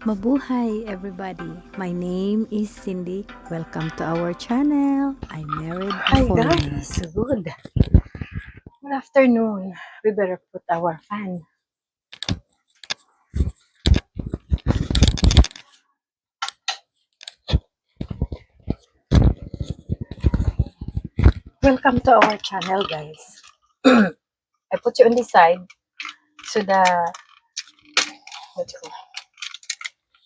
Mabuhay everybody! My name is Cindy. Welcome to our channel. I married a Hi foreigner. guys, good afternoon. We better put our fan. Welcome to our channel, guys. I put you on this side so what you call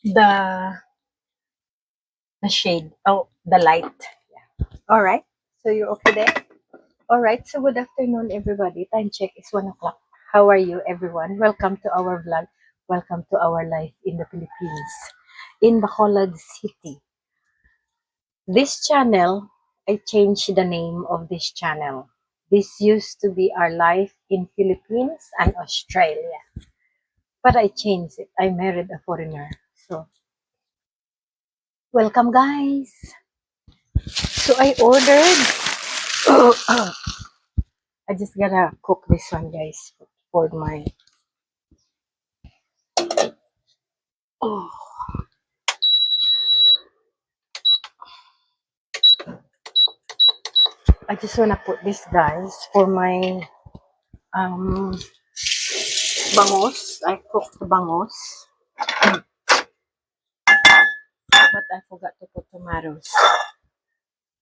the the shade. Oh, the light. All right. So you're okay there. All right. So good afternoon, everybody. Time check is 1 o'clock. How are you, everyone? Welcome to our vlog. Welcome to our life in the Philippines, in Bacolod City. This channel, I changed the name of this channel. This used to be our life in Philippines and Australia. But I changed it. I married a foreigner. So, welcome guys. So I ordered. I just gotta cook this one, guys, for my. Oh, I just wanna put this, guys, for my um bangos. I cooked bangos, but I forgot to put tomatoes.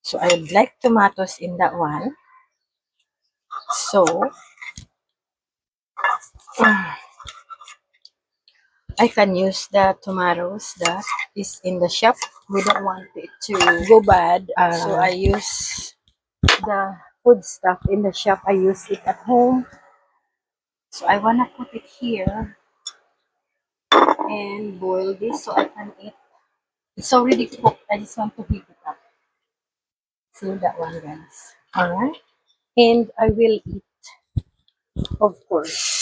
So I would like tomatoes in that one. So I can use the tomatoes that is in the shop. We don't want it to go bad. So I use the food stuff in the shop. I use it at home. So I wanna put it here and boil this so I can eat. It's already cooked. I just want to heat it up. See that one, guys. Alright. And I will eat, of course.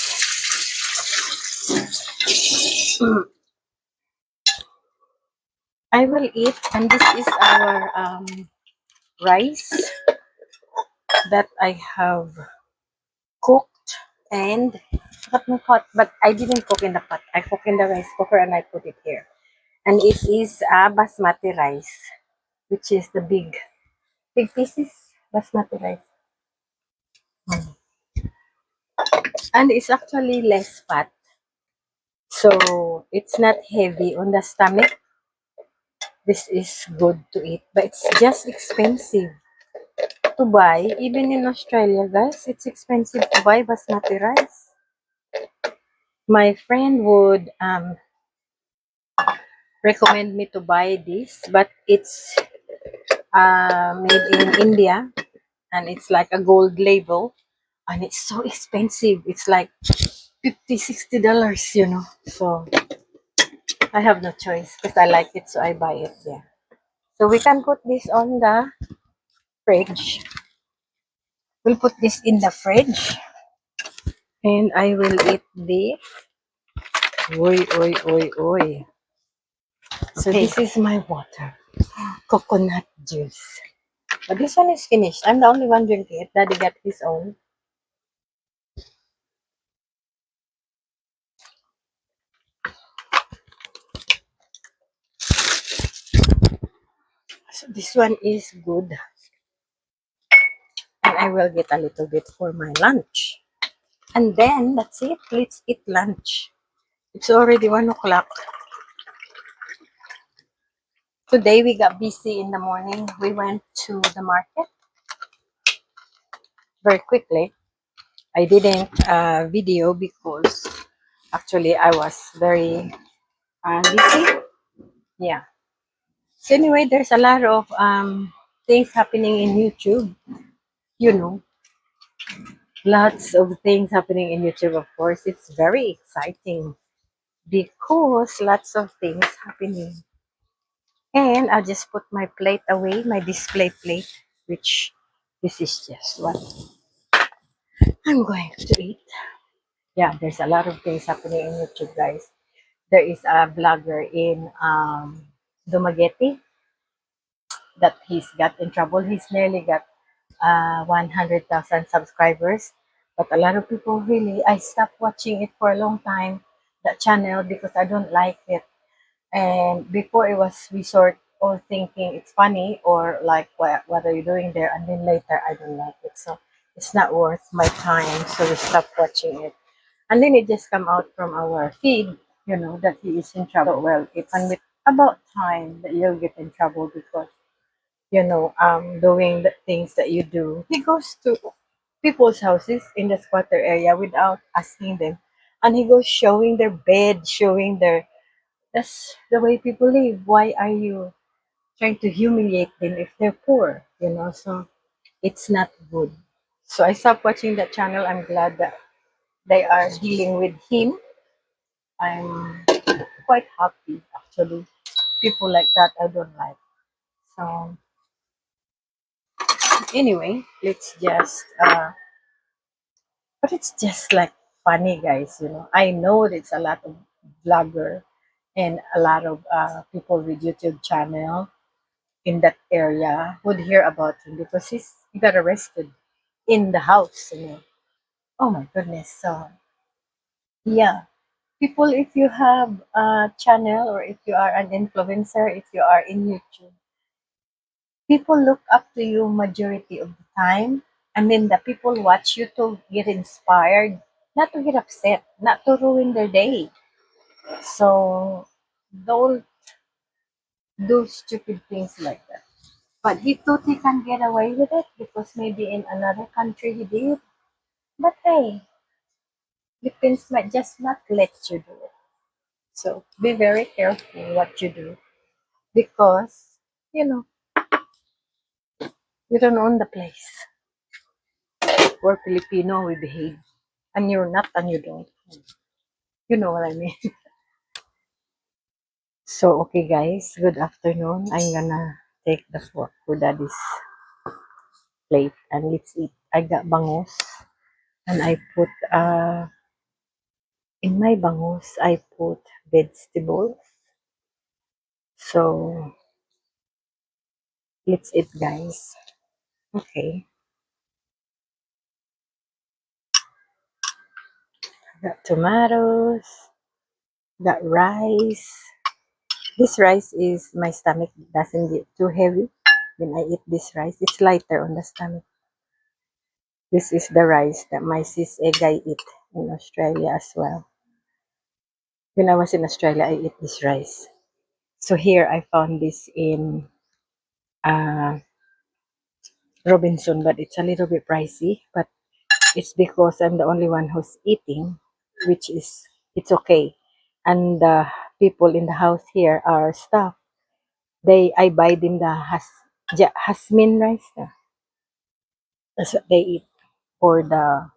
I will eat, and this is our rice that I have cooked and cut my pot, but I didn't cook in the pot. I cook in the rice cooker and I put it here. And it is basmati rice, which is the big pieces basmati rice. And it's actually less fat. So it's not heavy on the stomach. This is good to eat, but it's just expensive to buy. Even in Australia, guys, it's expensive to buy basmati rice. My friend would recommend me to buy this, but it's made in India and it's like a gold label and it's so expensive. It's like $50, $60, So I have no choice because I like it, so I buy it. Yeah. So we can put this on the fridge. We'll put this in the fridge and I will eat the oi oi oi oi. So Okay. this is my water. Coconut juice. But this one is finished. I'm the only one drinking it. Daddy got his own. So this one is good. And I will get a little bit for my lunch. And then that's it. Let's eat lunch. It's already 1 o'clock. Today we got busy in the morning. We went to the market very quickly. I didn't video because actually I was very busy. Yeah. So anyway, there's a lot of things happening in YouTube. You know, lots of things happening in YouTube. Of course, it's very exciting because lots of things happening. And I'll just put my plate away, my display plate, which this is just what I'm going to eat. Yeah, there's a lot of things happening in YouTube, guys. There is a vlogger in Dumaguete that he's got in trouble. He's nearly got 100,000 subscribers. But a lot of people really, I stopped watching it for a long time, that channel, because I don't like it. And before it was we sort of thinking it's funny or like what are you doing there? And then later I don't like it. So it's not worth my time. So we stopped watching it. And then it just come out from our feed, that he is in trouble. Well, it's about time that you'll get in trouble because, doing the things that you do. He goes to people's houses in the squatter area without asking them. And he goes showing their bed, showing that's the way people live. Why are you trying to humiliate them if they're poor? So it's not good. So I stopped watching that channel. I'm glad that they are dealing with him. I'm quite happy actually. People like that I don't like. So anyway, let's just but it's just like funny guys. I know there's a lot of vlogger and a lot of people with YouTube channel in that area would hear about him because he got arrested in the house. Oh my goodness. So yeah. People, if you have a channel or if you are an influencer, if you are in YouTube, people look up to you majority of the time. And then the people watch you to get inspired, not to get upset, not to ruin their day. So don't do stupid things like that. But he thought he can get away with it because maybe in another country he did. But hey, Philippines might just not let you do it. So be very careful what you do because, you know, you don't own the place. We're Filipino, we behave. And you're not and you don't. You know what I mean? So, okay guys, good afternoon. I'm gonna take the fork for daddy's plate and let's eat. I got bangus and I put in my bangus I put vegetables. So let's eat guys. Okay. Got tomatoes, got rice. This rice is my stomach doesn't get too heavy when I eat this rice. It's lighter on the stomach. This is the rice that my sis Egay eat in Australia as well. When I was in Australia, I eat this rice. So here I found this in uh, Robinson, but it's a little bit pricey. But it's because I'm the only one who's eating, which is it's okay. And the people in the house here are staff. I buy them the jasmine rice. That's what they eat, or the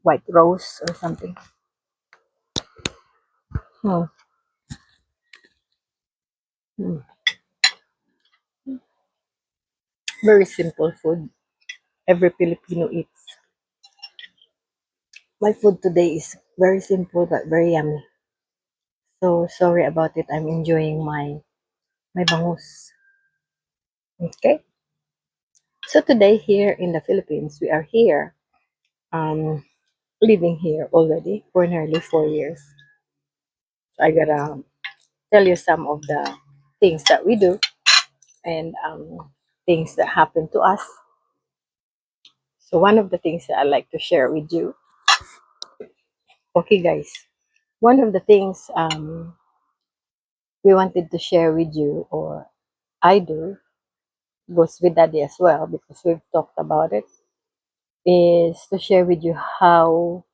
white rose or something. Hmm. Hmm. Very simple food. Every Filipino eats. My food today is very simple but very yummy. So sorry about it. I'm enjoying my bangus. Okay. So today here in the Philippines, we are here, um, living here already for nearly 4 years. So I gotta tell you some of the things that we do and things that happen to us. So one of the things that I like to share with you. Okay, guys. One of the things we wanted to share with you, or I do, goes with Daddy as well because we've talked about it, is to share with you how,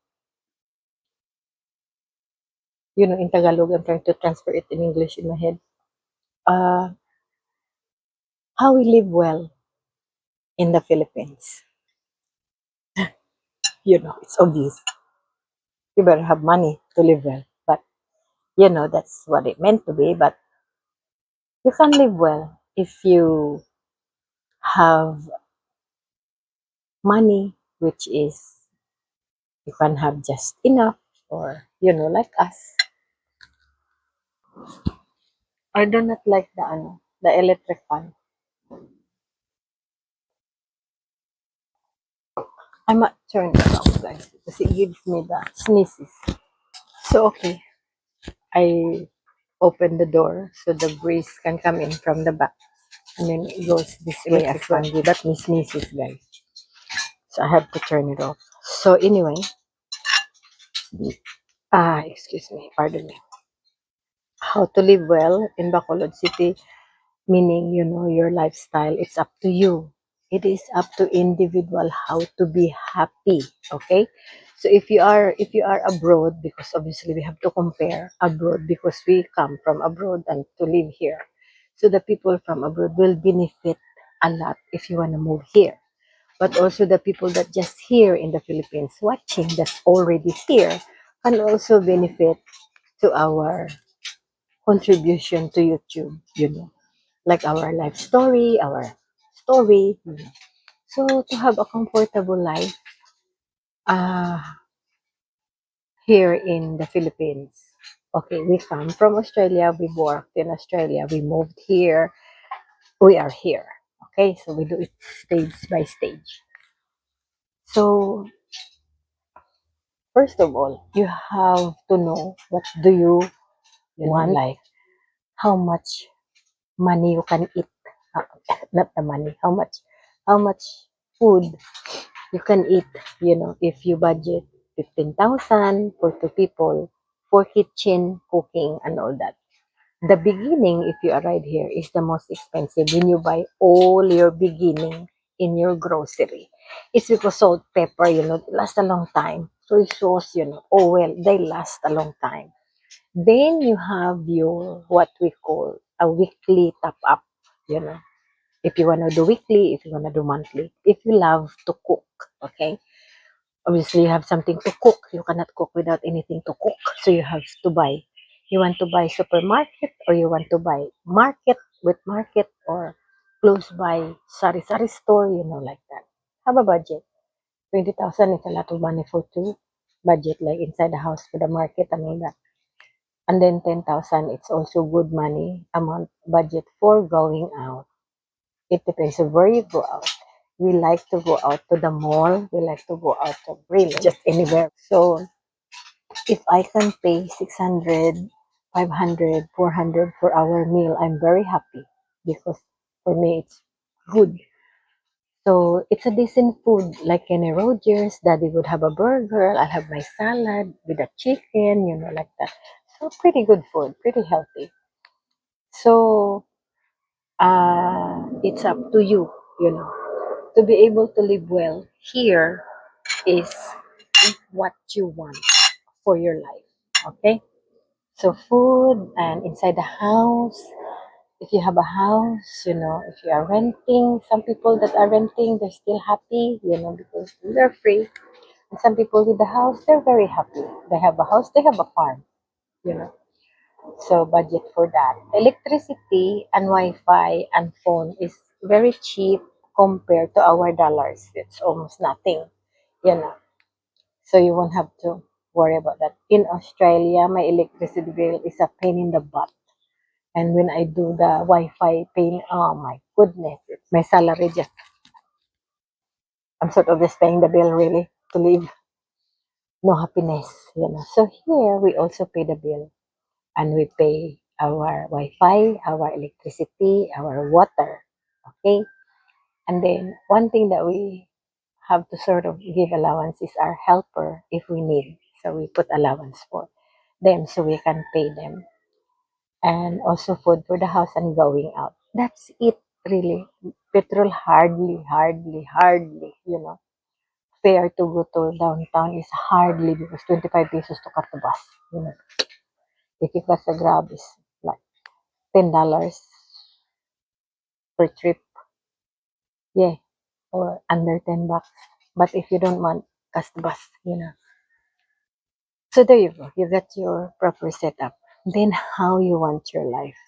in Tagalog, I'm trying to transfer it in English in my head, uh, how we live well in the Philippines. It's obvious. You better have money to live well. But, that's what it meant to be. But you can live well if you have money, which is you can have just enough, or, like us. I do not like the electric fan. I might turn it off, guys, because it gives me the sneezes. So, okay, I open the door so the breeze can come in from the back. And then it goes this way as well. That sneezes, guys. So I have to turn it off. So anyway, excuse me, pardon me. How to live well in Bacolod City, meaning, your lifestyle, it's up to you. It is up to individual how to be happy. Okay. So if you are abroad, because obviously we have to compare abroad because we come from abroad and to live here. So the people from abroad will benefit a lot if you want to move here. But also the people that just here in the Philippines watching, that's already here, can also benefit to our contribution to YouTube, like our life story, our story. So to have a comfortable life uh, here in the Philippines. Okay, we come from Australia, we worked in Australia, we moved here, we are here. Okay, so we do it stage by stage. So first of all, you have to know what do you want, like how much money you can eat. Uh, Not the money, how much food you can eat, if you budget 15,000 for two people for kitchen, cooking, and all that. The beginning, if you arrive here, is the most expensive when you buy all your beginning in your grocery. It's because salt, pepper, last a long time. Soy sauce, oil, they last a long time. Then you have your, what we call a weekly top up, you know. If you want to do weekly, if you want to do monthly, if you love to cook, okay? Obviously, you have something to cook. You cannot cook without anything to cook. So you have to buy. You want to buy supermarket or you want to buy market with market or close by sari-sari store, like that. Have a budget. 20,000 is a lot of money for two budget, like inside the house for the market and all that. And then 10,000, it's also good money a month budget for going out. It depends on where you go out. We like to go out to the mall. We like to go out to really just anywhere. So if I can pay 600, 500, 400 for our meal, I'm very happy because for me it's good. So it's a decent food like Kenny Rogers. Daddy would have a burger. I'll have my salad with a chicken, like that. So pretty good food, pretty healthy. So it's up to you, to be able to live well here is what you want for your life. Okay? So food and inside the house, if you have a house, if you are renting, some people that are renting, they're still happy, because they're free. And some people with the house, they're very happy. They have a house, they have a farm, you know. So budget for that. Electricity and Wi-Fi and phone is very cheap compared to our dollars. It's almost nothing, you know. So you won't have to worry about that. In Australia, my electricity bill is a pain in the butt. And when I do the Wi-Fi pain, oh my goodness, it's my salary just, I'm sort of just paying the bill really to live. No happiness. So here we also pay the bill and we pay our Wi-Fi, our electricity, our water. Okay? And then one thing that we have to sort of give allowance is our helper if we need. So we put allowance for them so we can pay them. And also food for the house and going out. That's it really. Petrol hardly. Fare to go to downtown is hardly because 25 pesos to cut the bus. If you cut the grab is like $10 per trip. Yeah, or under $10. But if you don't want, cast the bus. So there you go. You got your proper setup. Then how you want your life.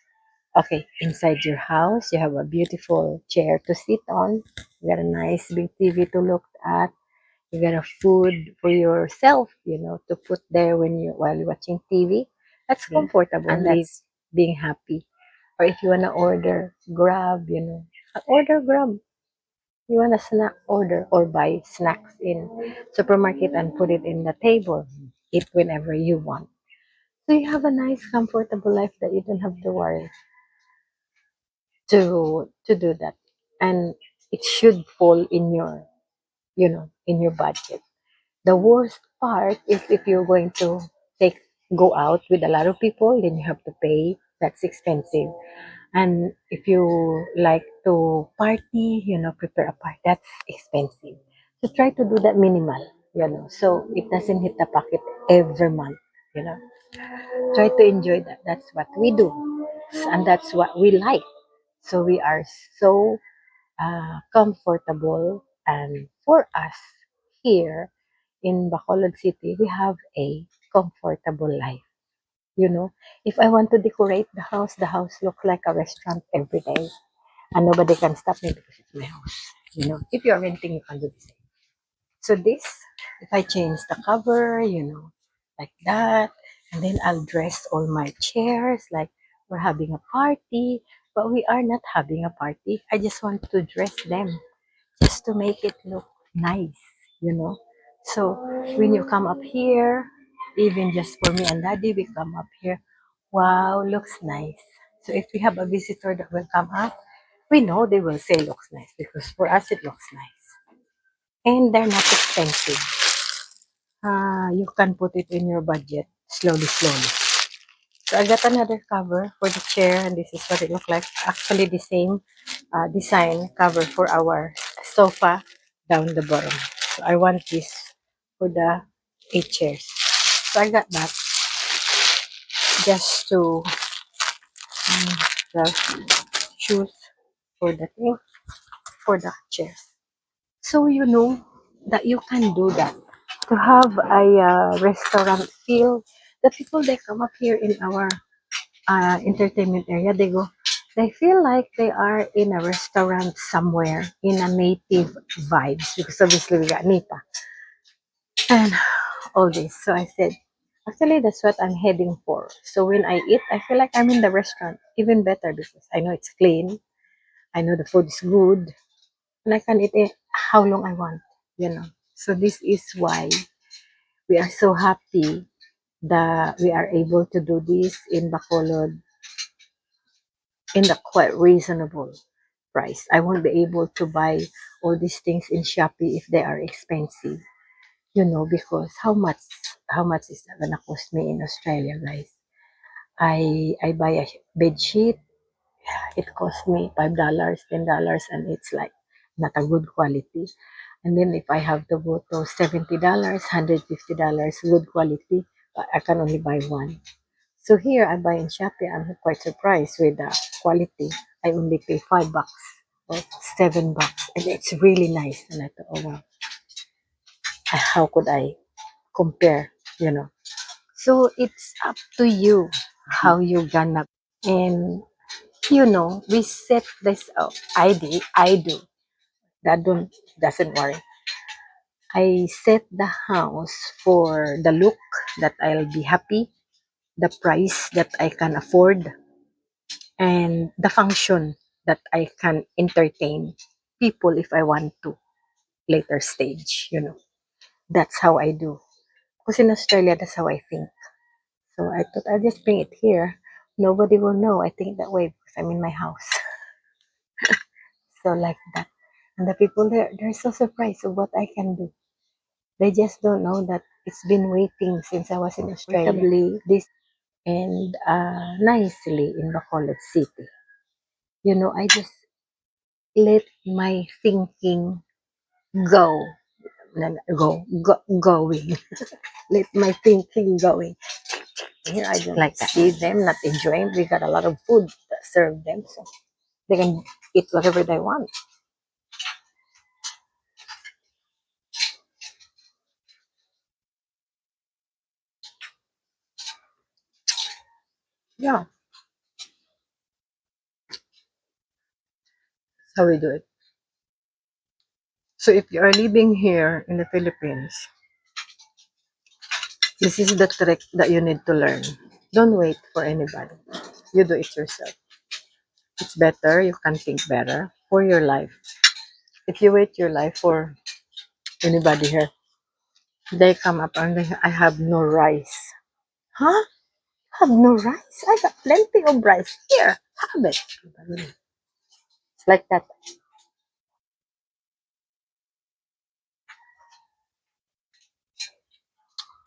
Okay, inside your house, you have a beautiful chair to sit on. You got a nice big TV to look at. You got a food for yourself, to put there while you're watching TV. That's comfortable and that's being happy. Or if you wanna order Grab, order Grab. You wanna snack, order or buy snacks in supermarket and put it in the table. Eat whenever you want. So you have a nice, comfortable life that you don't have to worry to do that. And it should fall in your, in your budget. The worst part is if you're going to take go out with a lot of people, then you have to pay. That's expensive. And if you like to party, prepare a party, that's expensive. So try to do that minimal, so it doesn't hit the pocket every month, you know. Try to enjoy that. That's what we do. And that's what we like. So we are so comfortable. And for us here in Bacolod City, we have a comfortable life. If I want to decorate the house looks like a restaurant every day. And nobody can stop me because it's my house. If you're renting, you can do the same. So this, if I change the cover, like that, and then I'll dress all my chairs like we're having a party, but we are not having a party. I just want to dress them just to make it look nice, you know. So when you come up here, even just for me and Daddy, we come up here. Wow, looks nice. So if we have a visitor that will come up, we know they will say looks nice because for us it looks nice. And they're not expensive. You can put it in your budget slowly, slowly. So I got another cover for the chair, and this is what it looks like. Actually, the same design cover for our sofa down the bottom. So I want this for the 8 chairs. So I got that just to the shoes for the thing for the chairs. So you know that you can do that to have a restaurant feel. The people that come up here in our entertainment area, they feel like they are in a restaurant somewhere in a native vibes because obviously we got Nita and all this. So I said, actually, that's what I'm heading for. So when I eat, I feel like I'm in the restaurant, even better because I know it's clean, I know the food is good, and I can eat it how long I want. So this is why we are so happy that we are able to do this in Bacolod in the quite reasonable price. I won't be able to buy all these things in Shopee if they are expensive, because how much is that gonna cost me in Australia, guys? I buy a bed sheet, it cost me $5, $10, and it's like not a good quality. And then if I have to go to $70, $150 good quality, I can only buy one. So here I buy in Shopee. I'm quite surprised with the quality. I only pay $5 or $7, and it's really nice. And I thought, oh wow, how could I compare? So it's up to you how you gonna. And we set this up. I do. That don't doesn't worry. I set the house for the look that I'll be happy, the price that I can afford, and the function that I can entertain people if I want to later stage. That's how I do. Because in Australia, that's how I think. So I thought I'll just bring it here. Nobody will know I think that way because I'm in my house. So like that. And the people there, they're so surprised of what I can do. They just don't know that it's been waiting since I was in Australia. This and nicely in Bacolod City. I just let my thinking go. Going. Let my thinking going. Here I don't like see them not enjoying. We got a lot of food that serve them, so they can eat whatever they want. Yeah, that's how we do it. So if you are living here in the Philippines, this is the trick that you need to learn. Don't wait for anybody. You do it yourself. It's better. You can think better for your life. If you wait your life for anybody here, they come up and I have no rice. Huh? Have no rice? I got plenty of rice. Here, have it. It's like that.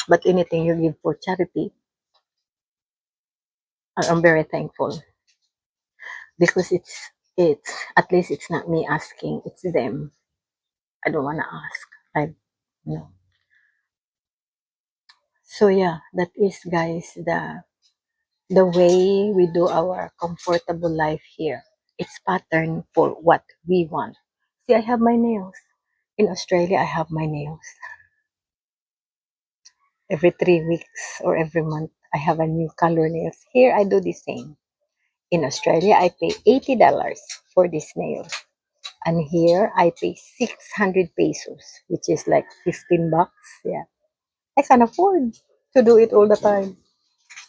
But anything you give for charity, I'm very thankful because it's at least it's not me asking, it's them. I don't wanna ask. I no. So yeah, that is guys the way we do our comfortable life here. It's pattern for what we want. See, I have my nails. In Australia, I have my nails. Every 3 weeks or every month, I have a new color nails. Here, I do the same. In Australia, I pay $80 for these nails. And here, I pay 600 pesos, which is like 15 bucks. Yeah. I can afford to do it all the time.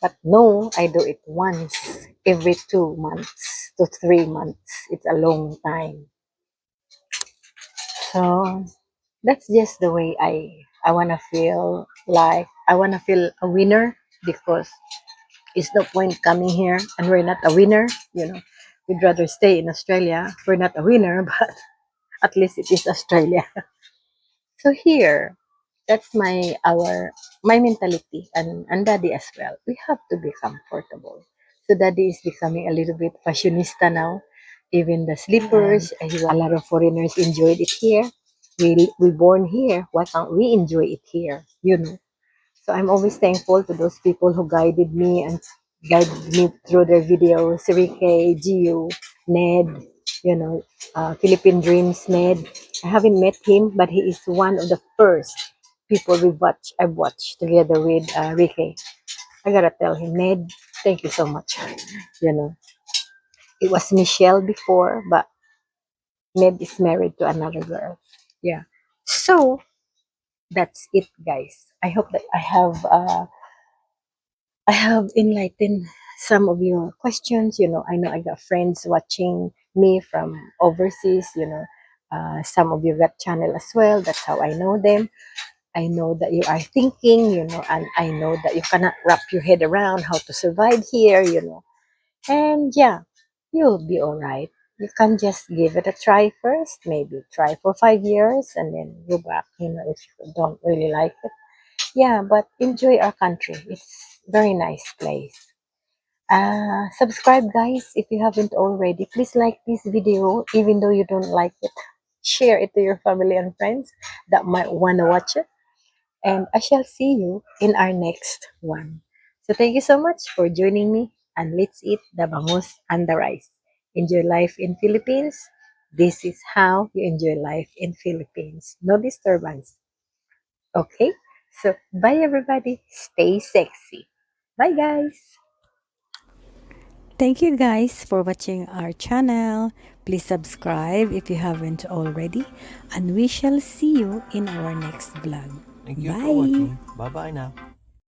But no, I do it once every 2 months to 3 months. It's a long time. So that's just the way I wanna feel like I wanna feel a winner because it's no point coming here and we're not a winner. We'd rather stay in Australia. We're not a winner, but at least it is Australia. So here, that's my mentality and daddy as well. We have to be comfortable. So daddy is becoming a little bit fashionista now. Even the slippers, a lot of foreigners enjoyed it here. We born here. Why can't we enjoy it here? So I'm always thankful to those people who guided me and guided me through their videos. Ricky, Gio, Ned, Philippine Dreams, Ned. I haven't met him, but he is one of the first people I've watched together with Ricky. I gotta tell him, Ned, thank you so much. You know, it was Michelle before, but Ned is married to another girl. Yeah. So that's it, guys. I hope that I have enlightened some of your questions. I know I got friends watching me from overseas. Some of you got channel as well. That's how I know them. I know that you are thinking, and I know that you cannot wrap your head around how to survive here. And yeah, you'll be all right. You can just give it a try first, maybe try for 5 years and then go back, if you don't really like it. Yeah, but enjoy our country. It's very nice place. Subscribe guys if you haven't already. Please like this video even though you don't like it. Share it to your family and friends that might want to watch it. And I shall see you in our next one. So thank you so much for joining me and let's eat the bangus and the rice. Enjoy life in Philippines. This is how you enjoy life in Philippines. No disturbance. Okay? So bye everybody. Stay sexy. Bye guys. Thank you guys for watching our channel. Please subscribe if you haven't already. And we shall see you in our next vlog. Thank you for Bye! watching. Bye bye now.